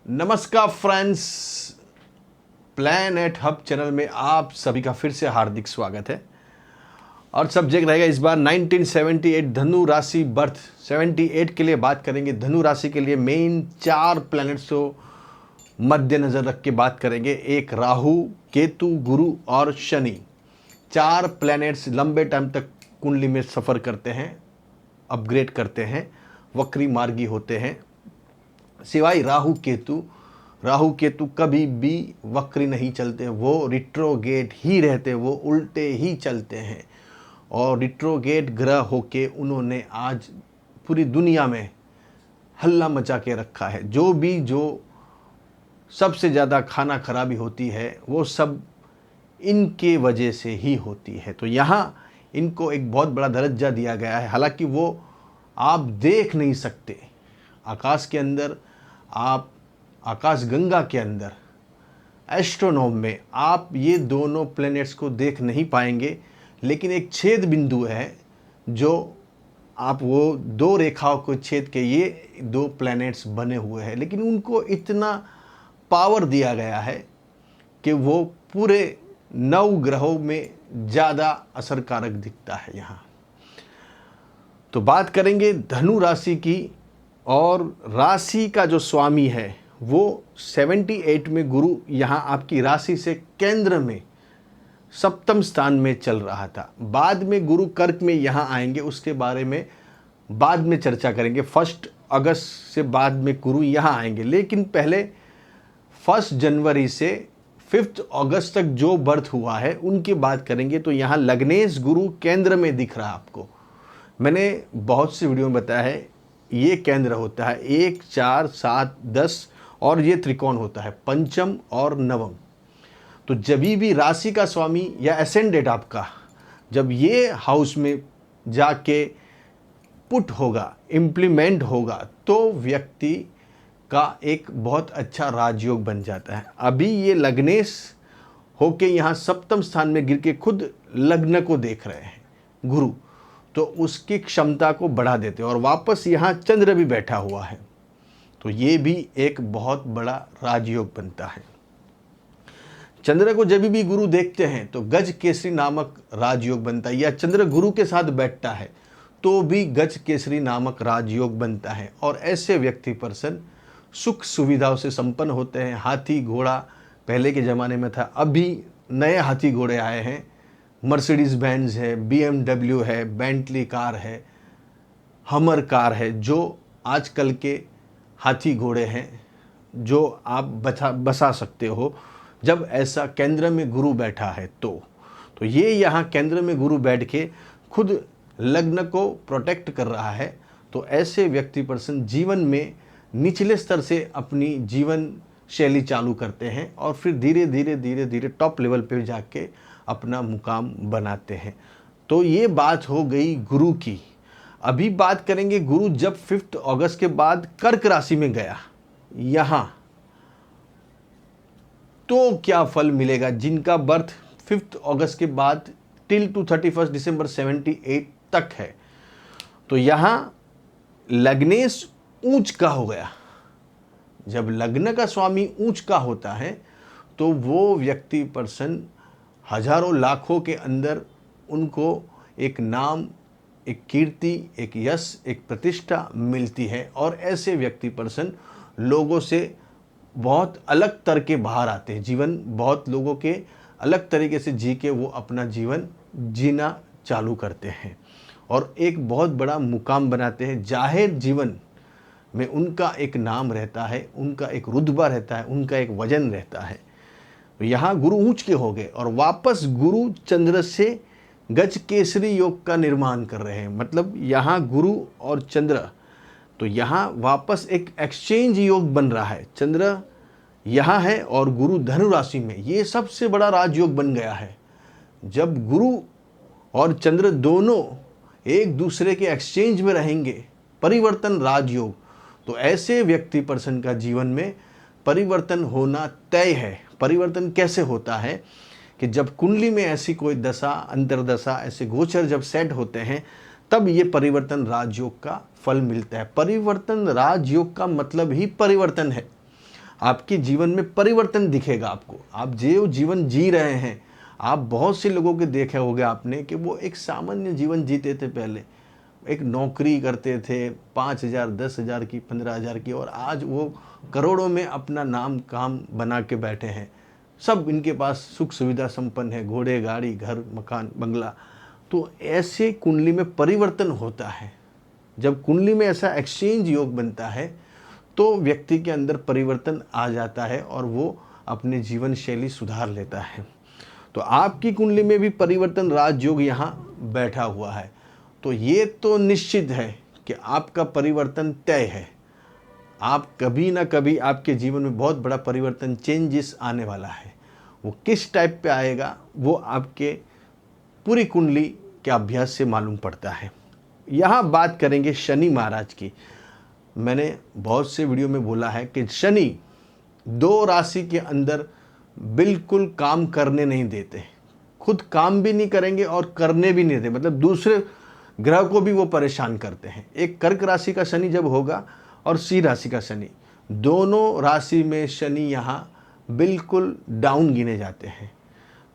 नमस्कार friends, planet hub channel में आप सभी का फिर से हार्दिक स्वागत है। और सब्जेक्ट रहेगा इस बार 1978 धनु राशि बर्थ 78 के लिए बात करेंगे। धनु राशि के लिए मेन 4 प्लैनेट्स को मद्देनज़र रख के बात करेंगे। एक राहु, केतु, गुरु और शनि। 4 प्लैनेट्स लंबे टाइम तक कुंडली में सफ़र करते हैं, अपग्रेड करते हैं, वक्री मार्गी होते हैं, सिवाय राहु केतु कभी भी वक्री नहीं चलते, वो रिट्रोगेट ही रहते, वो उल्टे ही चलते हैं। और रिट्रोगेट ग्रह होके उन्होंने आज पूरी दुनिया में हल्ला मचा के रखा है। जो सबसे ज़्यादा खाना खराबी होती है वो सब इनके वजह से ही होती है। तो यहाँ इनको एक बहुत बड़ा दर्जा दिया गया है। हालांकि वो आप देख नहीं सकते, आकाश के अंदर, आप आकाश गंगा के अंदर, एस्ट्रोनॉम में आप ये दोनों प्लैनेट्स को देख नहीं पाएंगे। लेकिन एक छेद बिंदु है जो आप वो 2 रेखाओं को छेद के ये 2 प्लैनेट्स बने हुए हैं, लेकिन उनको इतना पावर दिया गया है कि वो पूरे 9 ग्रहों में ज़्यादा असरकारक दिखता है। यहाँ तो बात करेंगे धनु राशि की, और राशि का जो स्वामी है वो 78 में गुरु यहाँ आपकी राशि से केंद्र में सप्तम स्थान में चल रहा था। बाद में गुरु कर्क में यहाँ आएंगे, उसके बारे में बाद में चर्चा करेंगे। 1 अगस्त से बाद में गुरु यहाँ आएंगे, लेकिन पहले 1 जनवरी से 5 अगस्त तक जो बर्थ हुआ है उनकी बात करेंगे। तो यहाँ लग्नेश गुरु केंद्र में दिख रहा है आपको। मैंने बहुत सी वीडियो में बताया है, ये केंद्र होता है 1, 4, 7, 10 और ये त्रिकोण होता है पंचम और नवम। तो जब भी राशि का स्वामी या एसेंडेंट आपका जब ये हाउस में जाके पुट होगा, इम्प्लीमेंट होगा, तो व्यक्ति का एक बहुत अच्छा राजयोग बन जाता है। अभी ये लग्नेश होके यहाँ सप्तम स्थान में गिर के खुद लग्न को देख रहे हैं गुरु, तो उसकी क्षमता को बढ़ा देते हैं। और वापस यहाँ चंद्र भी बैठा हुआ है, तो ये भी एक बहुत बड़ा राजयोग बनता है। चंद्र को जब भी गुरु देखते हैं तो गज केसरी नामक राजयोग बनता है, या चंद्र गुरु के साथ बैठता है तो भी गज केसरी नामक राजयोग बनता है। और ऐसे व्यक्ति पर्सन सुख सुविधाओं से संपन्न होते हैं। हाथी घोड़ा पहले के ज़माने में था, अभी नए हाथी घोड़े आए हैं। मर्सिडीज़ बेंज है, BMW है, बेंटली कार है, हमर कार है, जो आजकल के हाथी घोड़े हैं जो आप बसा सकते हो जब ऐसा केंद्र में गुरु बैठा है। तो ये यहाँ केंद्र में गुरु बैठ के खुद लग्न को प्रोटेक्ट कर रहा है। तो ऐसे व्यक्ति पर्सन जीवन में निचले स्तर से अपनी जीवन शैली चालू करते हैं और फिर धीरे धीरे टॉप लेवल पे जाके अपना मुकाम बनाते हैं। तो ये बात हो गई गुरु की। अभी बात करेंगे गुरु जब 5 अगस्त के बाद कर्क राशि में गया यहाँ, तो क्या फल मिलेगा। जिनका बर्थ 5 अगस्त के बाद टिल टू 31 दिसंबर 78 तक है, तो यहाँ लग्नेश ऊंच का हो गया। जब लग्न का स्वामी ऊंच का होता है तो वो व्यक्ति पर्सन हजारों लाखों के अंदर उनको एक नाम, एक कीर्ति, एक यश, एक प्रतिष्ठा मिलती है। और ऐसे व्यक्ति पर्सन लोगों से बहुत अलग तरह के बाहर आते हैं। जीवन बहुत लोगों के अलग तरीके से जी के वो अपना जीवन जीना चालू करते हैं और एक बहुत बड़ा मुकाम बनाते हैं। जाहिर जीवन में उनका एक नाम रहता है, उनका एक रुतबा रहता है, उनका एक वजन रहता है। तो यहाँ गुरु ऊंच के हो गए और वापस गुरु चंद्र से गज केसरी योग का निर्माण कर रहे हैं। मतलब यहाँ गुरु और चंद्र, तो यहाँ वापस एक एक्सचेंज योग बन रहा है। चंद्र यहाँ है और गुरु धनु राशि में, ये सबसे बड़ा राजयोग बन गया है। जब गुरु और चंद्र दोनों एक दूसरे के एक्सचेंज में रहेंगे, परिवर्तन राजयोग, तो ऐसे व्यक्ति पर्सन का जीवन में परिवर्तन होना तय है। परिवर्तन कैसे होता है कि जब कुंडली में ऐसी कोई दशा, अंतरदशा, ऐसे गोचर जब सेट होते हैं, तब ये परिवर्तन राजयोग का फल मिलता है। परिवर्तन राजयोग का मतलब ही परिवर्तन है। आपके जीवन में परिवर्तन दिखेगा आपको। आप जो जीवन जी रहे हैं, आप बहुत से लोगों के देखे होंगे आपने कि वो एक सामान्य जीवन जीते थे पहले, एक नौकरी करते थे 5,000 10,000 की 15,000 की, और आज वो करोड़ों में अपना नाम काम बना के बैठे हैं। सब इनके पास सुख सुविधा संपन्न है, घोड़े गाड़ी घर मकान बंगला। तो ऐसे कुंडली में परिवर्तन होता है। जब कुंडली में ऐसा एक्सचेंज योग बनता है तो व्यक्ति के अंदर परिवर्तन आ जाता है और वो अपने जीवन शैली सुधार लेता है। तो आपकी कुंडली में भी परिवर्तन राजयोग यहाँ बैठा हुआ है, तो ये तो निश्चित है कि आपका परिवर्तन तय है। आप कभी ना कभी आपके जीवन में बहुत बड़ा परिवर्तन चेंजेस आने वाला है। वो किस टाइप पे आएगा वो आपके पूरी कुंडली के अभ्यास से मालूम पड़ता है। यहाँ बात करेंगे शनि महाराज की। मैंने बहुत से वीडियो में बोला है कि शनि 2 राशि के अंदर बिल्कुल काम करने नहीं देते, खुद काम भी नहीं करेंगे और करने भी नहीं देते, मतलब दूसरे ग्रह को भी वो परेशान करते हैं। एक कर्क राशि का शनि जब होगा और सिंह राशि का शनि, दोनों राशि में शनि यहाँ बिल्कुल डाउन गिने जाते हैं।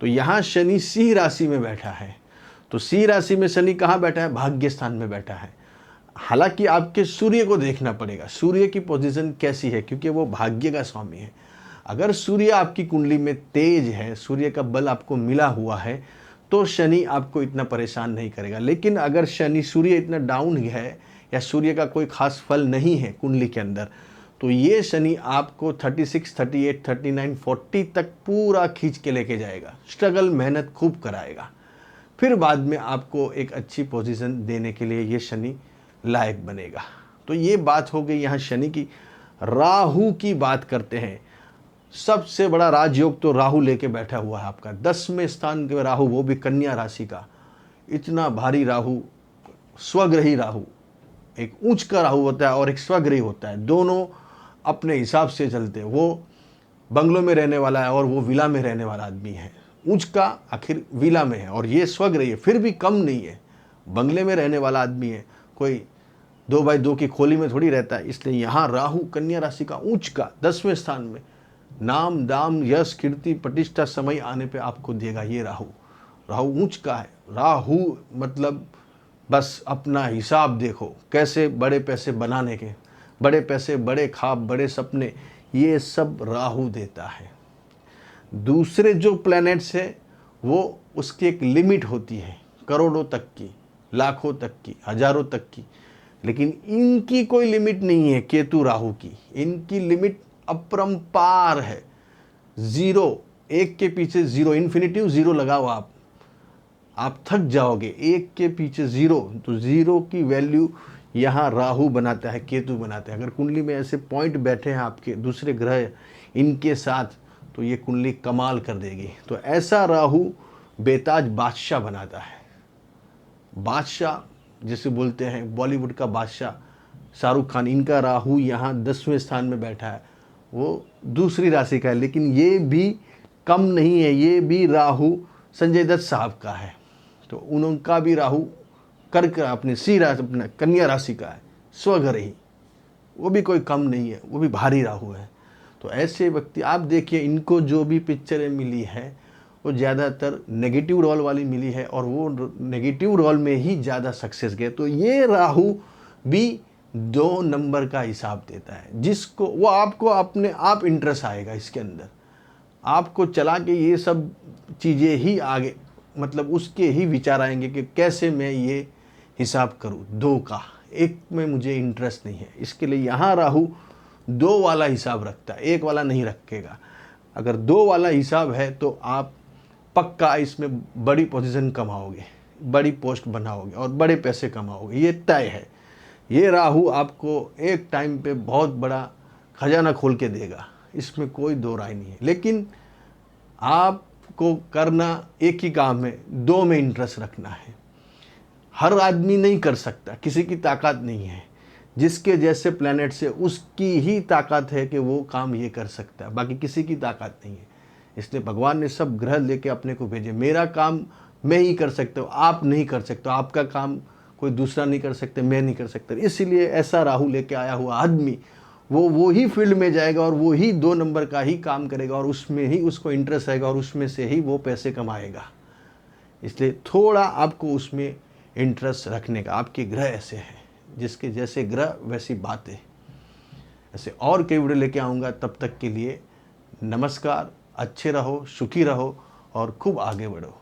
तो यहाँ शनि सिंह राशि में बैठा है, तो सिंह राशि में शनि कहाँ बैठा है? भाग्य स्थान में बैठा है। हालांकि आपके सूर्य को देखना पड़ेगा, सूर्य की पोजीशन कैसी है, क्योंकि वो भाग्य का स्वामी है। अगर सूर्य आपकी कुंडली में तेज है, सूर्य का बल आपको मिला हुआ है, तो शनि आपको इतना परेशान नहीं करेगा। लेकिन अगर शनि सूर्य इतना डाउन है या सूर्य का कोई खास फल नहीं है कुंडली के अंदर, तो ये शनि आपको 36, 38, 39, 40 तक पूरा खींच के लेके जाएगा, स्ट्रगल मेहनत खूब कराएगा। फिर बाद में आपको एक अच्छी पोजीशन देने के लिए ये शनि लायक बनेगा। तो ये बात हो गई यहाँ शनि की। राहु की बात करते हैं। सबसे बड़ा राजयोग तो राहु लेके बैठा हुआ है आपका 10वें स्थान के राहु, वो भी कन्या राशि का। इतना भारी राहु, स्वग्रही राहु, एक उच्च का राहु होता है और एक स्वग्रही होता है, दोनों अपने हिसाब से चलते हैं। वो बंगलों में रहने वाला है और वो विला में रहने वाला आदमी है। उच्च का आखिर विला में है और ये स्वग्रही है, फिर भी कम नहीं है, बंगले में रहने वाला आदमी है, कोई 2x2 की खोली में थोड़ी रहता है। इसलिए यहाँ राहु कन्या राशि का उच्च का 10वें स्थान में नाम दाम यश कीर्ति प्रतिष्ठा समय आने पे आपको देगा। ये राहु, राहु उच्च का है। राहु मतलब बस अपना हिसाब देखो, कैसे बड़े पैसे बनाने के, बड़े पैसे, बड़े ख्वाब, बड़े सपने, ये सब राहु देता है। दूसरे जो प्लैनेट्स है वो उसकी एक लिमिट होती है, करोड़ों तक की, लाखों तक की, हजारों तक की, लेकिन इनकी कोई लिमिट नहीं है। केतु राहु की इनकी लिमिट अपरंपार है, 0, एक के पीछे 0, इन्फिनिटिव 0 लगाओ आप थक जाओगे। एक के पीछे 0, तो 0 की वैल्यू यहाँ राहु बनाता है, केतु बनाता है। अगर कुंडली में ऐसे पॉइंट बैठे हैं आपके दूसरे ग्रह इनके साथ, तो ये कुंडली कमाल कर देगी। तो ऐसा राहु बेताज बादशाह बनाता है। बादशाह जिसे बोलते हैं, बॉलीवुड का बादशाह शाहरुख खान, इनका राहु यहाँ 10वें स्थान में बैठा है। वो दूसरी राशि का है, लेकिन ये भी कम नहीं है, ये भी राहु संजय दत्त साहब का है। तो उनका भी राहु कर्क अपने सी राशि, अपना कन्या राशि का है, स्वग्रह ही, वो भी कोई कम नहीं है, वो भी भारी राहु है। तो ऐसे व्यक्ति आप देखिए, इनको जो भी पिक्चरें मिली है वो ज़्यादातर नेगेटिव रोल वाली मिली है और वो नेगेटिव रोल में ही ज़्यादा सक्सेस गए। तो ये राहु भी 2 नंबर का हिसाब देता है, जिसको वो आपको अपने आप इंटरेस्ट आएगा इसके अंदर, आपको चला के ये सब चीज़ें ही आगे, मतलब उसके ही विचार आएंगे कि कैसे मैं ये हिसाब करूँ। 2 का, एक में मुझे इंटरेस्ट नहीं है। इसके लिए यहाँ राहु 2 वाला हिसाब रखता है, 1 वाला नहीं रखेगा। अगर 2 वाला हिसाब है तो आप पक्का इसमें बड़ी पोजीशन कमाओगे, बड़ी पोस्ट बनाओगे और बड़े पैसे कमाओगे, ये तय है। ये राहु आपको एक टाइम पे बहुत बड़ा खजाना खोल के देगा, इसमें कोई 2 राय नहीं है। लेकिन आपको करना एक ही काम है, 2 में इंटरेस्ट रखना है। हर आदमी नहीं कर सकता, किसी की ताकत नहीं है, जिसके जैसे प्लैनेट से उसकी ही ताकत है कि वो काम ये कर सकता है, बाकी किसी की ताकत नहीं है। इसलिए भगवान ने सब ग्रह लेके अपने को भेजे। मेरा काम मैं ही कर सकता हूँ, आप नहीं कर सकते, आपका काम कोई दूसरा नहीं कर सकते, मैं नहीं कर सकता। इसीलिए ऐसा राहु लेके आया हुआ आदमी वो ही फील्ड में जाएगा और वो ही 2 नंबर का ही काम करेगा और उसमें ही उसको इंटरेस्ट आएगा और उसमें से ही वो पैसे कमाएगा। इसलिए थोड़ा आपको उसमें इंटरेस्ट रखने का। आपके ग्रह ऐसे हैं, जिसके जैसे ग्रह वैसी बातें। ऐसे और कई वीडियो लेके आऊँगा, तब तक के लिए नमस्कार। अच्छे रहो, सुखी रहो और खूब आगे बढ़ो।